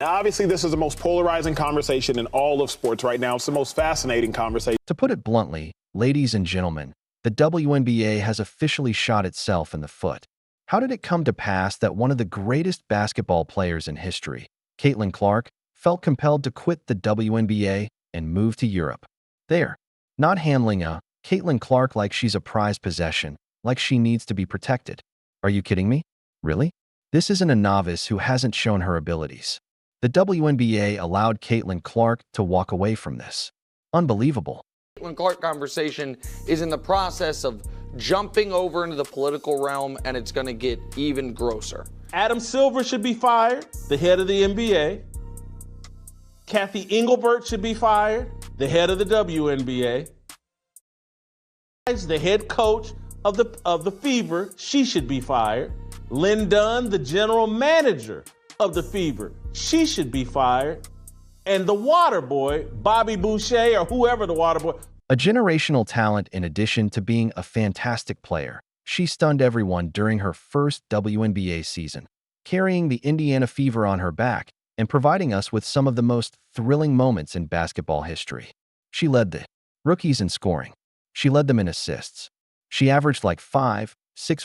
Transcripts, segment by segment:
Obviously, this is the most polarizing conversation in all of sports right now. It's the most fascinating conversation. To put it bluntly, ladies and gentlemen, the WNBA has officially shot itself in the foot. How did it come to pass that one of the greatest basketball players in history, Caitlin Clark, felt compelled to quit the WNBA and move to Europe? There, not handling Caitlin Clark like she's a prized possession, like she needs to be protected. Are you kidding me? Really? This isn't a novice who hasn't shown her abilities. The WNBA allowed Caitlin Clark to walk away from this. Unbelievable. Caitlin Clark conversation is in the process of jumping over into the political realm, and it's going to get even grosser. Adam Silver should be fired, the head of the NBA. Kathy Engelbert should be fired, the head of the WNBA. The head coach of the Fever, she should be fired. Lynn Dunn, the general manager of the Fever, she should be fired. And the water boy, Bobby Boucher, or whoever the water boy. A generational talent in addition to being a fantastic player, she stunned everyone during her first WNBA season, carrying the Indiana Fever on her back and providing us with some of the most thrilling moments in basketball history. She led the rookies in scoring. She led them in assists. She averaged like 5-6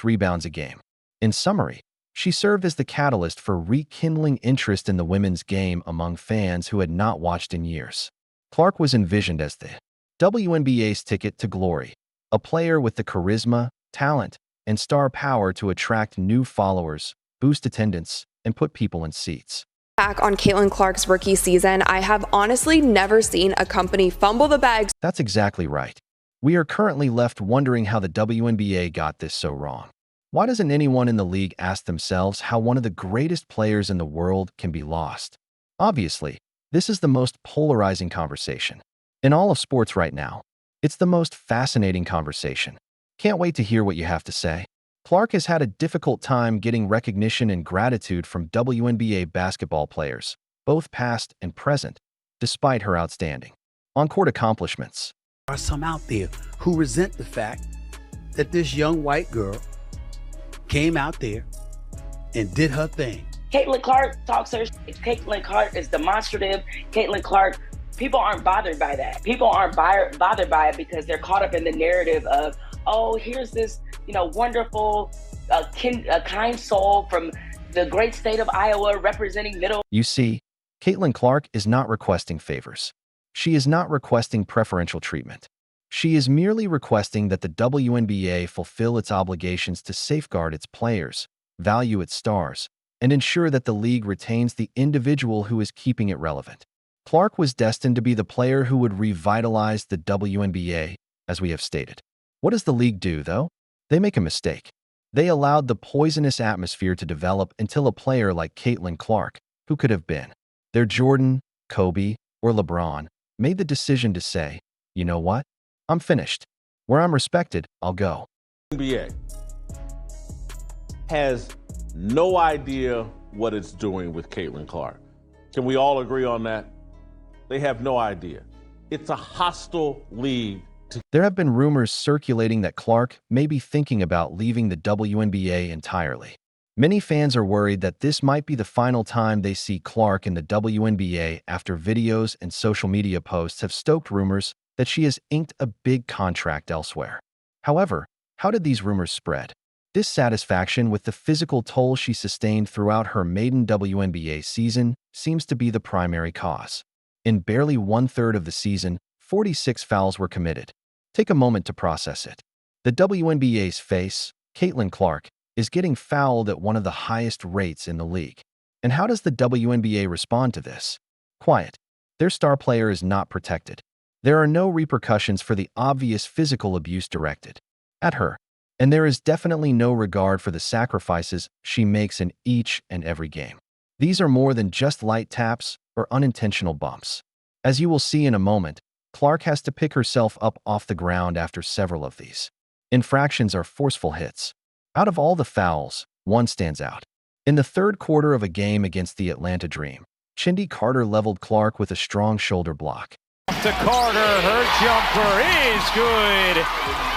rebounds a game. In summary, she served as the catalyst for rekindling interest in the women's game among fans who had not watched in years. Clark was envisioned as the WNBA's ticket to glory, a player with the charisma, talent, and star power to attract new followers, boost attendance, and put people in seats. Back on Caitlin Clark's rookie season, I have honestly never seen a company fumble the bag. That's exactly right. We are currently left wondering how the WNBA got this so wrong. Why doesn't anyone in the league ask themselves how one of the greatest players in the world can be lost? Obviously, this is the most polarizing conversation in all of sports right now. It's the most fascinating conversation. Can't wait to hear what you have to say. Clark has had a difficult time getting recognition and gratitude from WNBA basketball players, both past and present, despite her outstanding on-court accomplishments. There are some out there who resent the fact that this young white girl came out there and did her thing. Caitlin Clark talks her shit. Caitlin Clark is demonstrative. Caitlin Clark, people aren't bothered by that. People aren't bothered by it because they're caught up in the narrative of, oh, here's this, wonderful, kind soul from the great state of Iowa representing middle. You see, Caitlin Clark is not requesting favors. She is not requesting preferential treatment. She is merely requesting that the WNBA fulfill its obligations to safeguard its players, value its stars, and ensure that the league retains the individual who is keeping it relevant. Clark was destined to be the player who would revitalize the WNBA, as we have stated. What does the league do, though? They make a mistake. They allowed the poisonous atmosphere to develop until a player like Caitlin Clark, who could have been their Jordan, Kobe, or LeBron, made the decision to say, you know what? I'm finished. Where I'm respected, I'll go. NBA has no idea what it's doing with Caitlin Clark. Can we all agree on that? They have no idea. It's a hostile league. There have been rumors circulating that Clark may be thinking about leaving the WNBA entirely. Many fans are worried that this might be the final time they see Clark in the WNBA after videos and social media posts have stoked rumors that she has inked a big contract elsewhere. However, how did these rumors spread? Dissatisfaction with the physical toll she sustained throughout her maiden WNBA season seems to be the primary cause. In barely 1/3 of the season, 46 fouls were committed. Take a moment to process it. The WNBA's face, Caitlin Clark, is getting fouled at one of the highest rates in the league. And how does the WNBA respond to this? Quiet. Their star player is not protected. There are no repercussions for the obvious physical abuse directed at her, and there is definitely no regard for the sacrifices she makes in each and every game. These are more than just light taps or unintentional bumps. As you will see in a moment, Clark has to pick herself up off the ground after several of these. Infractions are forceful hits. Out of all the fouls, one stands out. In the third quarter of a game against the Atlanta Dream, Chindy Carter leveled Clark with a strong shoulder block. To Carter, her jumper is good.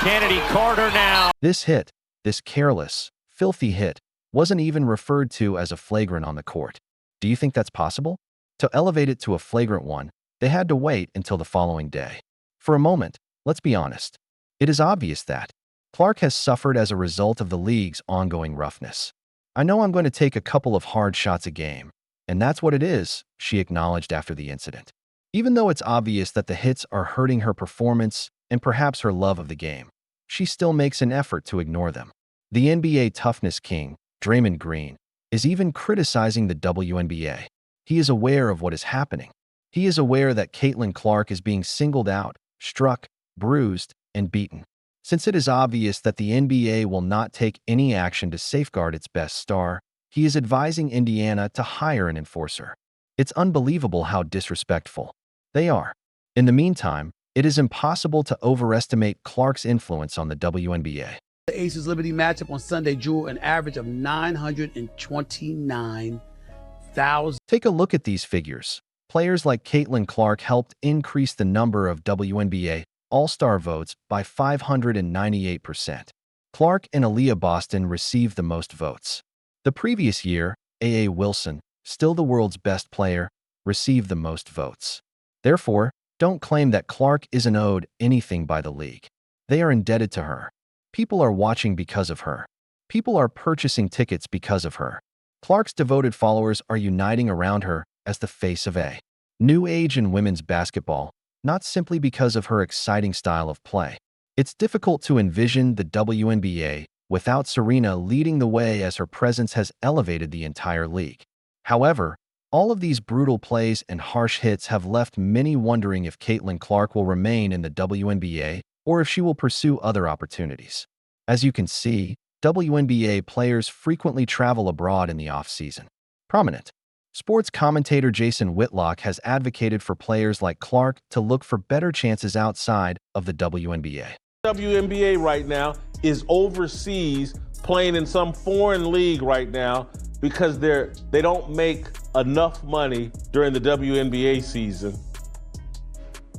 Kennedy Carter now. This hit, this careless, filthy hit, wasn't even referred to as a flagrant on the court. Do you think that's possible? To elevate it to a flagrant one, they had to wait until the following day. For a moment, let's be honest. It is obvious that Clark has suffered as a result of the league's ongoing roughness. I know I'm going to take a couple of hard shots a game, and that's what it is, she acknowledged after the incident. Even though it's obvious that the hits are hurting her performance and perhaps her love of the game, she still makes an effort to ignore them. The NBA toughness king, Draymond Green, is even criticizing the WNBA. He is aware of what is happening. He is aware that Caitlin Clark is being singled out, struck, bruised, and beaten. Since it is obvious that the NBA will not take any action to safeguard its best star, he is advising Indiana to hire an enforcer. It's unbelievable how disrespectful they are. In the meantime, it is impossible to overestimate Clark's influence on the WNBA. The Aces Liberty matchup on Sunday drew an average of 929,000. Take a look at these figures. Players like Caitlin Clark helped increase the number of WNBA All-Star votes by 598%. Clark and Aaliyah Boston received the most votes. The previous year, A.A. Wilson, still the world's best player, received the most votes. Therefore, don't claim that Clark isn't owed anything by the league. They are indebted to her. People are watching because of her. People are purchasing tickets because of her. Clark's devoted followers are uniting around her as the face of a new age in women's basketball, not simply because of her exciting style of play. It's difficult to envision the WNBA without Serena leading the way, as her presence has elevated the entire league. However, all of these brutal plays and harsh hits have left many wondering if Caitlin Clark will remain in the WNBA or if she will pursue other opportunities. As you can see, WNBA players frequently travel abroad in the off-season. Prominent sports commentator Jason Whitlock has advocated for players like Clark to look for better chances outside of the WNBA. WNBA right now is overseas playing in some foreign league right now because they don't make enough money during the WNBA season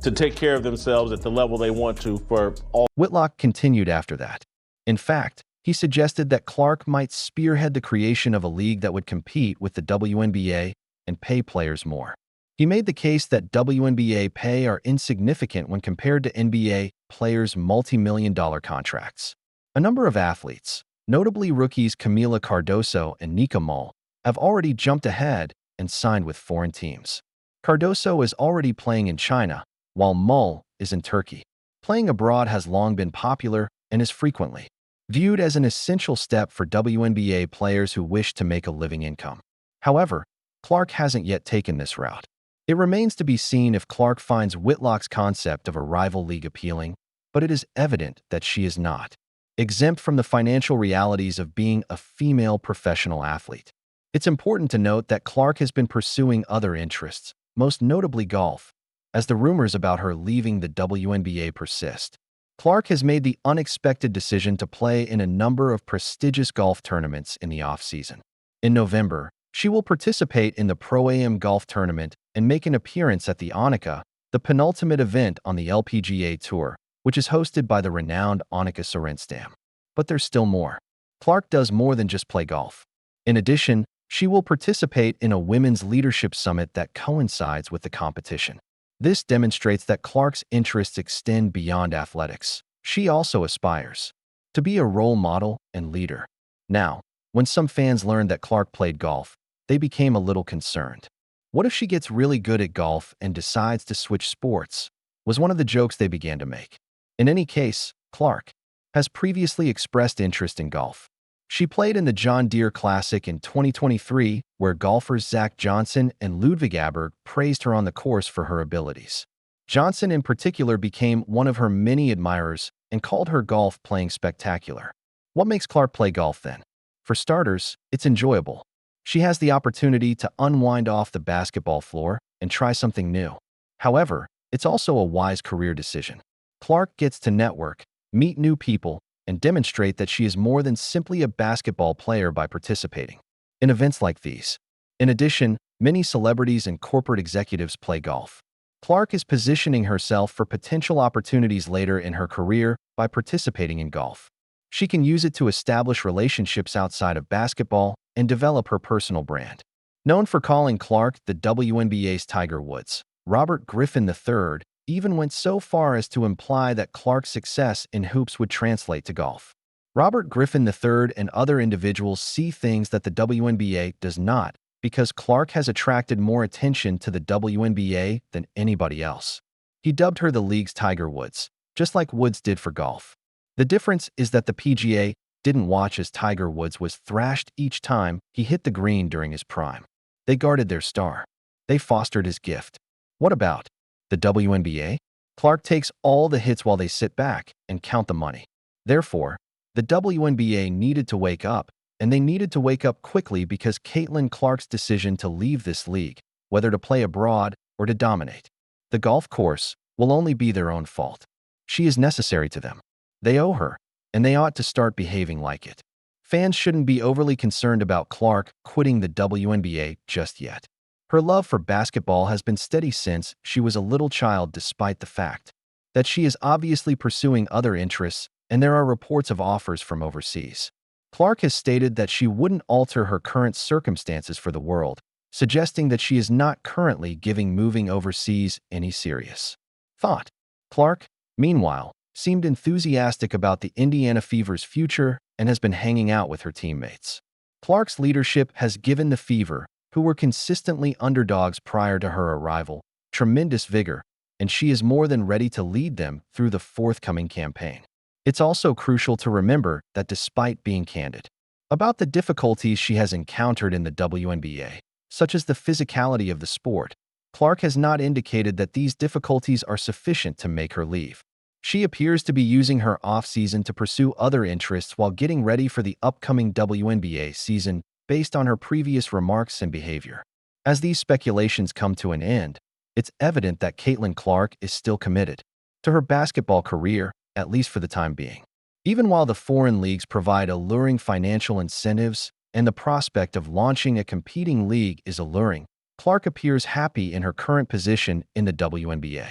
to take care of themselves at the level they want to for all. Whitlock continued after that. In fact, he suggested that Clark might spearhead the creation of a league that would compete with the WNBA and pay players more. He made the case that WNBA pay are insignificant when compared to NBA players' multi-million-dollar contracts. A number of athletes, notably rookies Camila Cardoso and Nika Mull, have already jumped ahead and signed with foreign teams. Cardoso is already playing in China, while Mull is in Turkey. Playing abroad has long been popular and is frequently viewed as an essential step for WNBA players who wish to make a living income. However, Clark hasn't yet taken this route. It remains to be seen if Clark finds Whitlock's concept of a rival league appealing, but it is evident that she is not exempt from the financial realities of being a female professional athlete. It's important to note that Clark has been pursuing other interests, most notably golf, as the rumors about her leaving the WNBA persist. Clark has made the unexpected decision to play in a number of prestigious golf tournaments in the offseason. In November, she will participate in the Pro-Am Golf Tournament and make an appearance at the Annika, the penultimate event on the LPGA Tour, which is hosted by the renowned Annika Sorenstam. But there's still more. Clark does more than just play golf. In addition, she will participate in a women's leadership summit that coincides with the competition. This demonstrates that Clark's interests extend beyond athletics. She also aspires to be a role model and leader. Now, when some fans learned that Clark played golf, they became a little concerned. What if she gets really good at golf and decides to switch sports? Was one of the jokes they began to make. In any case, Clark has previously expressed interest in golf. She played in the John Deere Classic in 2023, where golfers Zach Johnson and Ludwig Aberg praised her on the course for her abilities. Johnson in particular became one of her many admirers and called her golf playing spectacular. What makes Clark play golf then? For starters, it's enjoyable. She has the opportunity to unwind off the basketball floor and try something new. However, it's also a wise career decision. Clark gets to network, meet new people, and demonstrate that she is more than simply a basketball player by participating in events like these. In addition, many celebrities and corporate executives play golf. Clark is positioning herself for potential opportunities later in her career by participating in golf. She can use it to establish relationships outside of basketball and develop her personal brand. Known for calling Clark the WNBA's Tiger Woods, Robert Griffin III even went so far as to imply that Clark's success in hoops would translate to golf. Robert Griffin III and other individuals see things that the WNBA does not, because Clark has attracted more attention to the WNBA than anybody else. He dubbed her the league's Tiger Woods, just like Woods did for golf. The difference is that the PGA didn't watch as Tiger Woods was thrashed each time he hit the green during his prime. They guarded their star. They fostered his gift. What about the WNBA? Clark takes all the hits while they sit back and count the money. Therefore, the WNBA needed to wake up, and they needed to wake up quickly because Caitlin Clark's decision to leave this league, whether to play abroad or to dominate the golf course, will only be their own fault. She is necessary to them. They owe her, and they ought to start behaving like it. Fans shouldn't be overly concerned about Clark quitting the WNBA just yet. Her love for basketball has been steady since she was a little child, despite the fact that she is obviously pursuing other interests, and there are reports of offers from overseas. Clark has stated that she wouldn't alter her current circumstances for the world, suggesting that she is not currently giving moving overseas any serious thought. Clark, meanwhile, seemed enthusiastic about the Indiana Fever's future and has been hanging out with her teammates. Clark's leadership has given the Fever, who were consistently underdogs prior to her arrival, tremendous vigor, and she is more than ready to lead them through the forthcoming campaign. It's also crucial to remember that despite being candid about the difficulties she has encountered in the WNBA, such as the physicality of the sport, Clark has not indicated that these difficulties are sufficient to make her leave. She appears to be using her off-season to pursue other interests while getting ready for the upcoming WNBA season based on her previous remarks and behavior. As these speculations come to an end, it's evident that Caitlin Clark is still committed to her basketball career, at least for the time being. Even while the foreign leagues provide alluring financial incentives and the prospect of launching a competing league is alluring, Clark appears happy in her current position in the WNBA.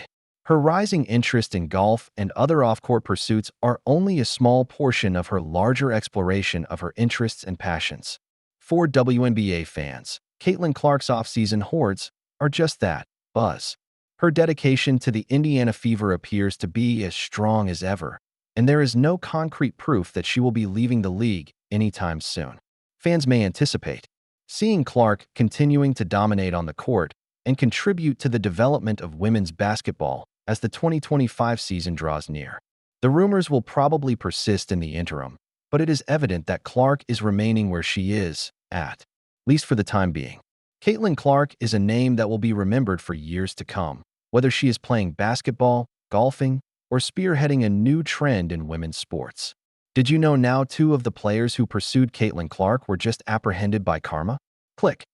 Her rising interest in golf and other off-court pursuits are only a small portion of her larger exploration of her interests and passions. For WNBA fans, Caitlin Clark's off-season hoards are just that, buzz. Her dedication to the Indiana Fever appears to be as strong as ever, and there is no concrete proof that she will be leaving the league anytime soon. Fans may anticipate seeing Clark continuing to dominate on the court and contribute to the development of women's basketball as the 2025 season draws near. The rumors will probably persist in the interim, but it is evident that Clark is remaining where she is, at least for the time being. Caitlin Clark is a name that will be remembered for years to come, whether she is playing basketball, golfing, or spearheading a new trend in women's sports. Did you know now 2 of the players who pursued Caitlin Clark were just apprehended by karma? Click